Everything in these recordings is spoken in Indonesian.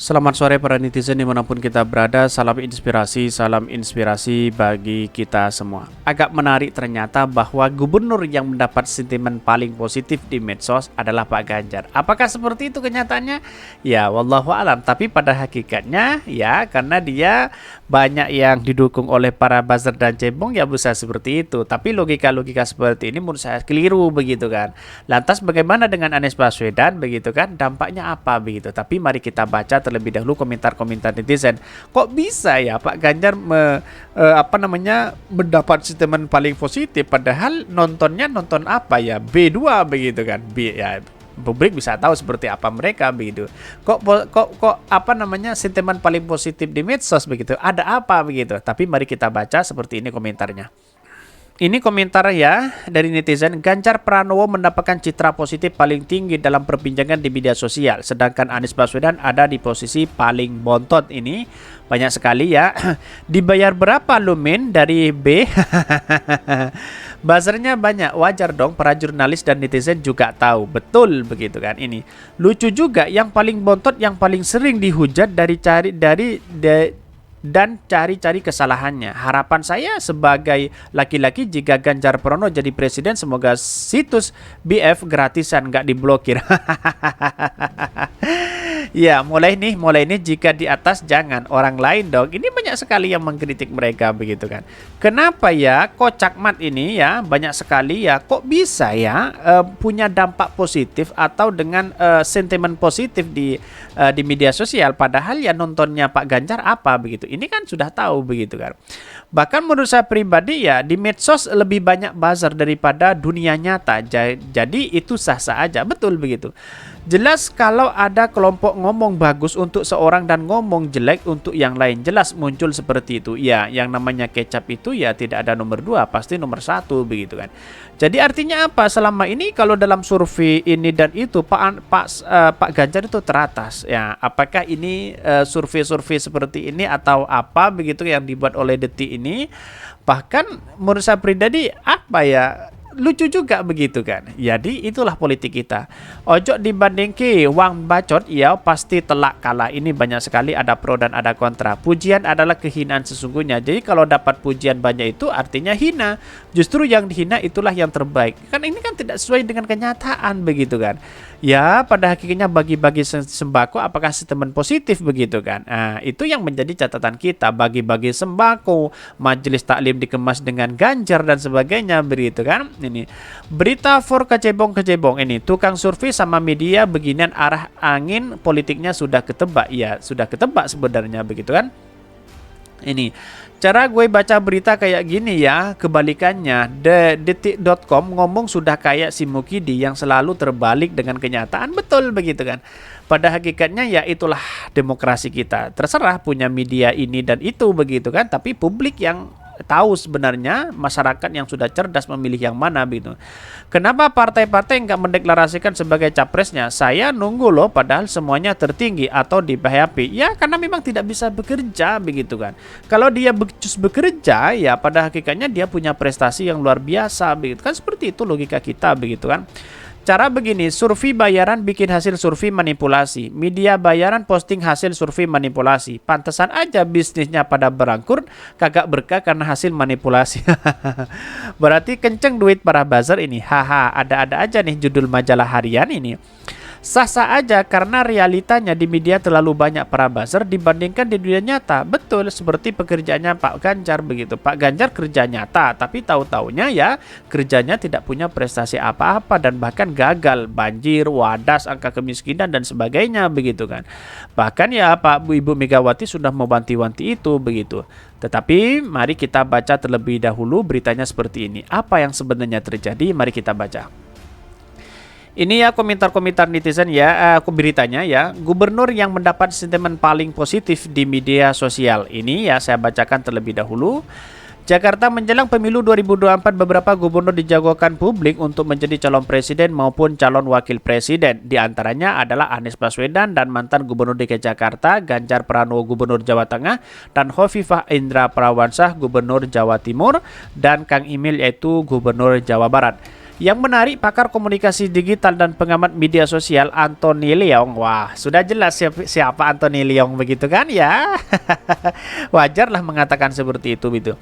Selamat sore para netizen dimanapun kita berada, salam inspirasi bagi kita semua. Agak menarik ternyata bahwa gubernur yang mendapat sentimen paling positif di medsos adalah Pak Ganjar. Apakah seperti itu kenyataannya? Ya, wallahu alam. Tapi pada hakikatnya ya, karena dia banyak yang didukung oleh para buzzer dan cebong, ya bisa seperti itu. Tapi logika-logika seperti ini menurut saya keliru begitu kan. Lantas bagaimana dengan Anies Baswedan begitu kan? Dampaknya apa begitu? Tapi mari kita baca terlebih dahulu komentar-komentar netizen. Kok bisa ya Pak Ganjar mendapat sentimen paling positif padahal nontonnya nonton apa ya? B2 begitu kan. Publik bisa tahu seperti apa mereka begitu. Sentimen paling positif di medsos begitu. Ada apa begitu? Tapi mari kita baca seperti ini komentarnya. Ini komentar ya dari netizen. Ganjar Pranowo mendapatkan citra positif paling tinggi dalam perbincangan di media sosial, sedangkan Anies Baswedan ada di posisi paling bontot. Ini banyak sekali ya. Dibayar berapa lu Min dari B? Buzzernya banyak, wajar dong para jurnalis dan netizen juga tahu. Betul begitu kan ini. Lucu juga yang paling bontot, yang paling sering dihujat dan cari-cari kesalahannya. Harapan saya sebagai laki-laki jika Ganjar Pranowo jadi presiden, semoga situs BF gratisan nggak diblokir. Ya, mulai nih jika di atas jangan orang lain dong. Ini banyak sekali yang mengkritik mereka begitu kan. Kenapa ya kok Cakmat ini ya banyak sekali ya kok bisa ya punya dampak positif atau dengan sentimen positif di media sosial padahal ya nontonnya Pak Ganjar apa begitu. Ini kan sudah tahu begitu kan. Bahkan menurut saya pribadi ya di medsos lebih banyak buzzer daripada dunia nyata. Jadi itu sah-sah aja, betul begitu. Jelas kalau ada kelompok ngomong bagus untuk seorang dan ngomong jelek untuk yang lain, jelas muncul seperti itu. Ya, yang namanya kecap itu ya tidak ada nomor 2, pasti nomor 1 begitu kan. Jadi artinya apa? Selama ini kalau dalam survei ini dan itu Pak Ganjar itu teratas. Ya, apakah ini survei-survei seperti ini atau apa begitu yang dibuat oleh Detik ini? Bahkan menurut saya pribadi apa ya? Lucu juga begitu kan. Jadi itulah politik kita. Ojo dibandingke wang bacot ya pasti telak kalah. Ini banyak sekali ada pro dan ada kontra. Pujian adalah kehinaan sesungguhnya. Jadi kalau dapat pujian banyak itu artinya hina. Justru yang dihina itulah yang terbaik. Kan ini kan tidak sesuai dengan kenyataan begitu kan. Ya pada hakikatnya bagi-bagi sembako apakah sentimen positif begitu kan. Nah itu yang menjadi catatan kita. Bagi-bagi sembako, majelis taklim dikemas dengan Ganjar dan sebagainya begitu kan. Ini berita for kecebong ini tukang survei sama media beginian arah angin politiknya sudah ketebak. Ya sudah ketebak sebenarnya begitu kan. Ini cara gue baca berita kayak gini ya, kebalikannya detik.com ngomong sudah kayak si Mukidi yang selalu terbalik dengan kenyataan. Betul begitu kan. Pada hakikatnya ya itulah demokrasi kita. Terserah punya media ini dan itu begitu kan, tapi publik yang tahu sebenarnya, masyarakat yang sudah cerdas memilih yang mana begitu. Kenapa partai-partai nggak mendeklarasikan sebagai capresnya? Saya nunggu loh padahal semuanya tertinggi atau di PHP. Ya karena memang tidak bisa bekerja begitu kan. Kalau dia becus bekerja ya pada hakikatnya dia punya prestasi yang luar biasa begitu kan. Seperti itu logika kita begitu kan. Cara begini, survei bayaran bikin hasil survei manipulasi. Media bayaran posting hasil survei manipulasi. Pantesan aja bisnisnya pada berangkur, kagak berkah karena hasil manipulasi. Berarti kenceng duit para buzzer ini. Haha, ada-ada aja nih judul majalah harian ini. Sah-sah aja karena realitanya di media terlalu banyak para buzzer dibandingkan di dunia nyata. Betul seperti pekerjaannya Pak Ganjar begitu. Pak Ganjar kerja nyata tapi tahu-taunya ya kerjanya tidak punya prestasi apa-apa dan bahkan gagal, banjir, wadas, angka kemiskinan dan sebagainya begitu kan. Bahkan ya Pak Ibu Megawati sudah mewanti-wanti itu begitu. Tetapi mari kita baca terlebih dahulu beritanya seperti ini. Apa yang sebenarnya terjadi? Mari kita baca. Ini ya komentar-komentar netizen ya, beritanya ya. Gubernur yang mendapat sentimen paling positif di media sosial. Ini ya saya bacakan terlebih dahulu. Jakarta menjelang pemilu 2024 beberapa gubernur dijagokan publik untuk menjadi calon presiden maupun calon wakil presiden. Di antaranya adalah Anies Baswedan dan mantan gubernur DKI Jakarta, Ganjar Pranowo gubernur Jawa Tengah, dan Khofifah Indra Parawansa gubernur Jawa Timur, dan Kang Emil yaitu gubernur Jawa Barat. Yang menarik, pakar komunikasi digital dan pengamat media sosial Anthony Leong. Wah, sudah jelas siapa Anthony Leong begitu kan ya. Wajarlah mengatakan seperti itu gitu.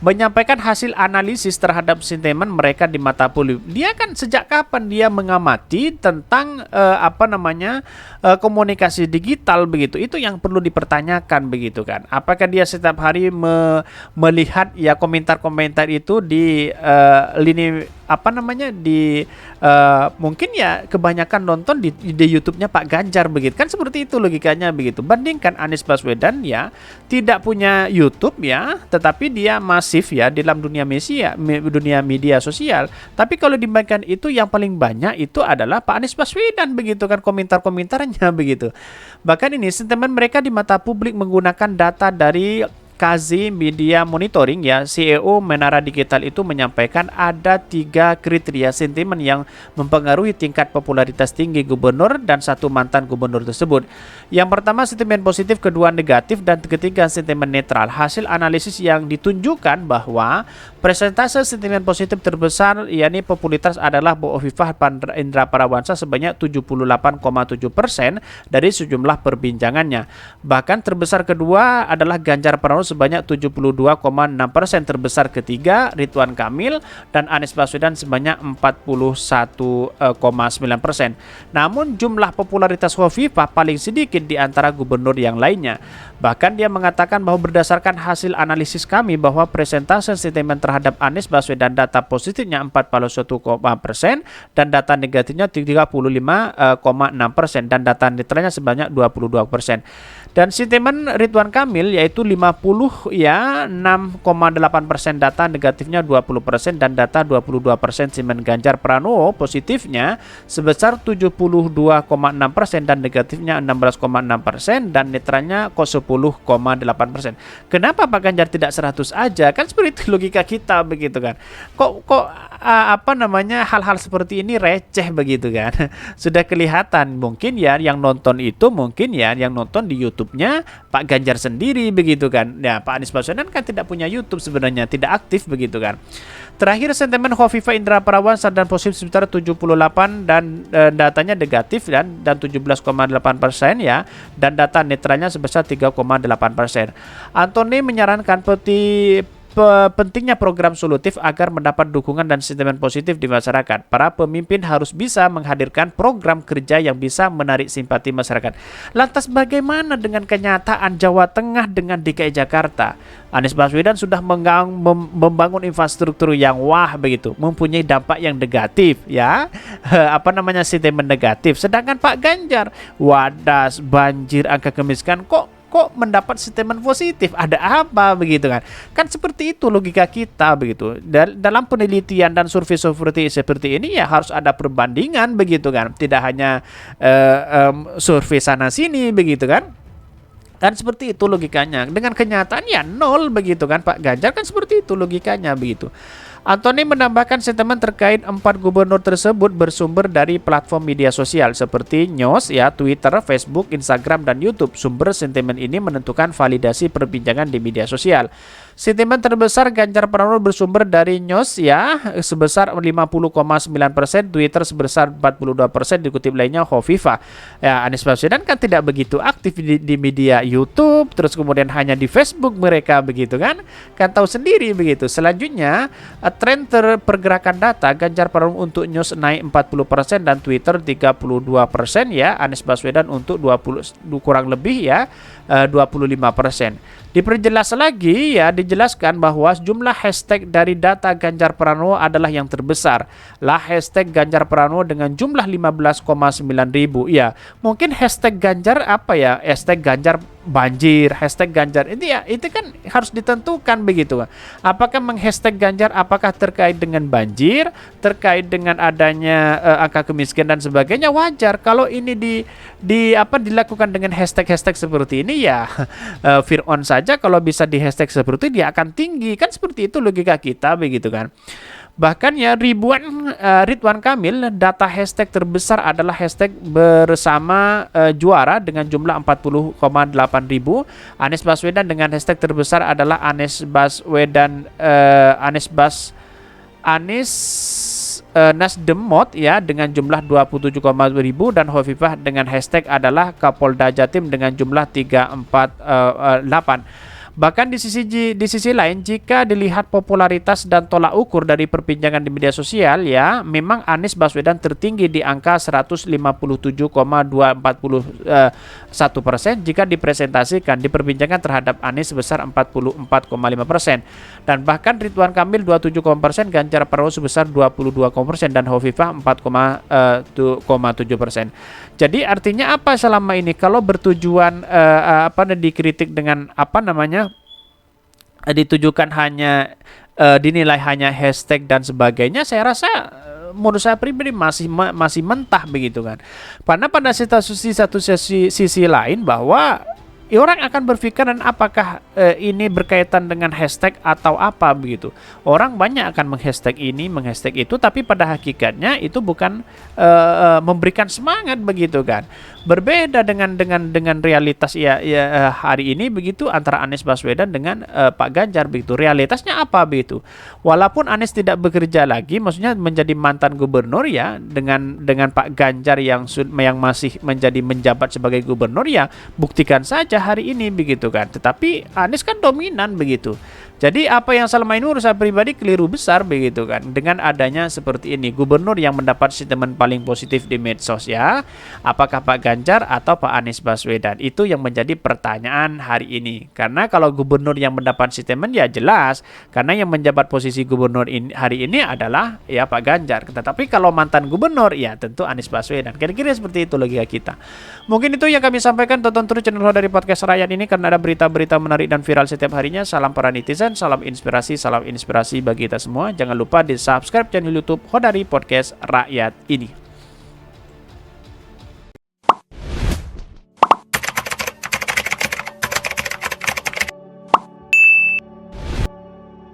Menyampaikan hasil analisis terhadap sentimen mereka di mata publik. Dia kan sejak kapan dia mengamati tentang komunikasi digital begitu. Itu yang perlu dipertanyakan begitu kan. Apakah dia setiap hari melihat ya komentar-komentar itu di lini mungkin ya kebanyakan nonton di YouTube-nya Pak Ganjar begitu kan, seperti itu logikanya begitu. Bandingkan Anies Baswedan ya tidak punya YouTube ya, tetapi dia masif ya dalam dunia media sosial. Tapi kalau dibandingkan itu yang paling banyak itu adalah Pak Anies Baswedan begitu kan, komentar-komentarnya begitu. Bahkan ini sentimen mereka di mata publik menggunakan data dari Kazi Media Monitoring ya, CEO Menara Digital itu menyampaikan ada 3 kriteria sentimen yang mempengaruhi tingkat popularitas tinggi gubernur dan satu mantan gubernur tersebut. Yang pertama sentimen positif, kedua negatif, dan ketiga sentimen netral. Hasil analisis yang ditunjukkan bahwa persentase sentimen positif terbesar yakni popularitas adalah Bu Hovifah Indra Parawansa sebanyak 78,7% dari sejumlah perbincangannya. Bahkan terbesar kedua adalah Ganjar Pranowo sebanyak 72,6%, terbesar ketiga Ridwan Kamil dan Anies Baswedan sebanyak 41,9%. Namun jumlah popularitas Hovifah paling sedikit di antara gubernur yang lainnya. Bahkan dia mengatakan bahwa berdasarkan hasil analisis kami bahwa persentase sentimen terhadap Anies Baswedan data positifnya 41% dan data negatifnya 35,6% dan data netralnya sebanyak 22%. Dan sentimen Ridwan Kamil yaitu 50 ya 6,8%, data negatifnya 20% dan data 22%. Sentimen Ganjar Pranowo positifnya sebesar 72,6% dan negatifnya 16,6% dan netralnya 10,8%. Kenapa Pak Ganjar tidak 100 aja? Kan seperti itu logika kita begitu kan. Kok hal-hal seperti ini receh begitu kan. Sudah kelihatan mungkin ya yang nonton di YouTube-nya Pak Ganjar sendiri begitu kan. Ya, Pak Anies Baswedan kan tidak punya YouTube sebenarnya, tidak aktif begitu kan. Terakhir sentimen Hovifah Indra Parawansa dan positif sekitar 78 dan datanya negatif dan 17,8% ya, dan data netralnya sebesar 3,8%. Anthony menyarankan pentingnya program solutif agar mendapat dukungan dan sentimen positif di masyarakat. Para pemimpin harus bisa menghadirkan program kerja yang bisa menarik simpati masyarakat. Lantas bagaimana dengan kenyataan Jawa Tengah dengan DKI Jakarta? Anies Baswedan sudah membangun infrastruktur yang wah begitu, mempunyai dampak yang negatif ya, sentimen negatif. Sedangkan Pak Ganjar, wadas, banjir, angka kemiskinan kok mendapat sentimen positif, ada apa begitu kan? Kan seperti itu logika kita begitu. Dalam penelitian dan survei seperti ini ya harus ada perbandingan begitu kan, tidak hanya survei sana sini begitu kan. Kan seperti itu logikanya. Dengan kenyataan ya nol begitu kan Pak Ganjar, kan seperti itu logikanya begitu. Anthony menambahkan sentimen terkait 4 gubernur tersebut bersumber dari platform media sosial seperti News ya, Twitter, Facebook, Instagram, dan YouTube. Sumber sentimen ini menentukan validasi perbincangan di media sosial. Sentimen terbesar Ganjar Pranowo bersumber dari News ya sebesar 50,9%, Twitter sebesar 42%, dikutip lainnya Hovifah. Ya, Anies Baswedan kan tidak begitu aktif di media YouTube, terus kemudian hanya di Facebook mereka begitu kan. Kan tahu sendiri begitu. Selanjutnya tren pergerakan data Ganjar Pranowo untuk News naik 40% dan Twitter 32% ya, Anies Baswedan untuk 20 kurang lebih ya 25%. Diperjelas lagi ya, dijelaskan bahwa jumlah hashtag dari data Ganjar Pranowo adalah yang terbesar. Lah hashtag Ganjar Pranowo dengan jumlah 15,9 ribu. Ya, mungkin hashtag Ganjar hashtag Ganjar banjir, hashtag Ganjar ini ya, itu kan harus ditentukan begitu. Apakah menghashtag Ganjar apakah terkait dengan banjir, terkait dengan adanya angka kemiskinan dan sebagainya, wajar. Kalau ini dilakukan dengan hashtag seperti ini ya Fir'aun saja kalau bisa di hashtag seperti itu dia akan tinggi, kan seperti itu logika kita begitu kan. Bahkan ya ribuan Ridwan Kamil, data hashtag terbesar adalah hashtag bersama juara dengan jumlah 40,8 ribu. Anies Baswedan dengan hashtag terbesar adalah Anies Nasdem Mod ya dengan jumlah 27,000 dan Hovifah dengan hashtag adalah Kapolda Jatim dengan jumlah 348. Bahkan di sisi lain, jika dilihat popularitas dan tolak ukur dari perbincangan di media sosial ya, memang Anies Baswedan tertinggi di angka 157,241% jika dipresentasikan, diperbincangkan terhadap Anies sebesar 44,5%. Dan bahkan Ridwan Kamil 27,% Ganjar Pranowo sebesar 22,% dan Hovifah 4,7%. Jadi artinya apa selama ini kalau bertujuan dikritik dengan ditujukan hanya dinilai hanya hashtag dan sebagainya, saya rasa menurut saya pribadi masih mentah begitu kan. Karena pada satu sisi lain bahwa orang akan berpikir dan apakah ini berkaitan dengan hashtag atau apa begitu. Orang banyak akan menghashtag ini, menghashtag itu, tapi pada hakikatnya itu bukan memberikan semangat begitu kan. Berbeda dengan realitas hari ini begitu antara Anies Baswedan dengan Pak Ganjar begitu. Realitasnya apa begitu? Walaupun Anies tidak bekerja lagi, maksudnya menjadi mantan gubernur ya, dengan Pak Ganjar yang masih menjabat sebagai gubernur ya, buktikan saja hari ini begitu kan. Tetapi Anies kan dominan begitu. Jadi apa yang selama ini menurut saya pribadi keliru besar begitu kan, dengan adanya seperti ini gubernur yang mendapat statement paling positif di medsos ya, apakah Pak Ganjar atau Pak Anies Baswedan, itu yang menjadi pertanyaan hari ini. Karena kalau gubernur yang mendapat statement ya jelas, karena yang menjabat posisi gubernur hari ini adalah ya Pak Ganjar. Tetapi kalau mantan gubernur ya tentu Anies Baswedan. Kira-kira seperti itu logika kita. Mungkin itu yang kami sampaikan. Tonton terus channel dari Podcast Rakyat ini karena ada berita-berita menarik dan viral setiap harinya. Salam para netizen, salam inspirasi bagi kita semua. Jangan lupa di subscribe channel YouTube Hodari Podcast Rakyat ini.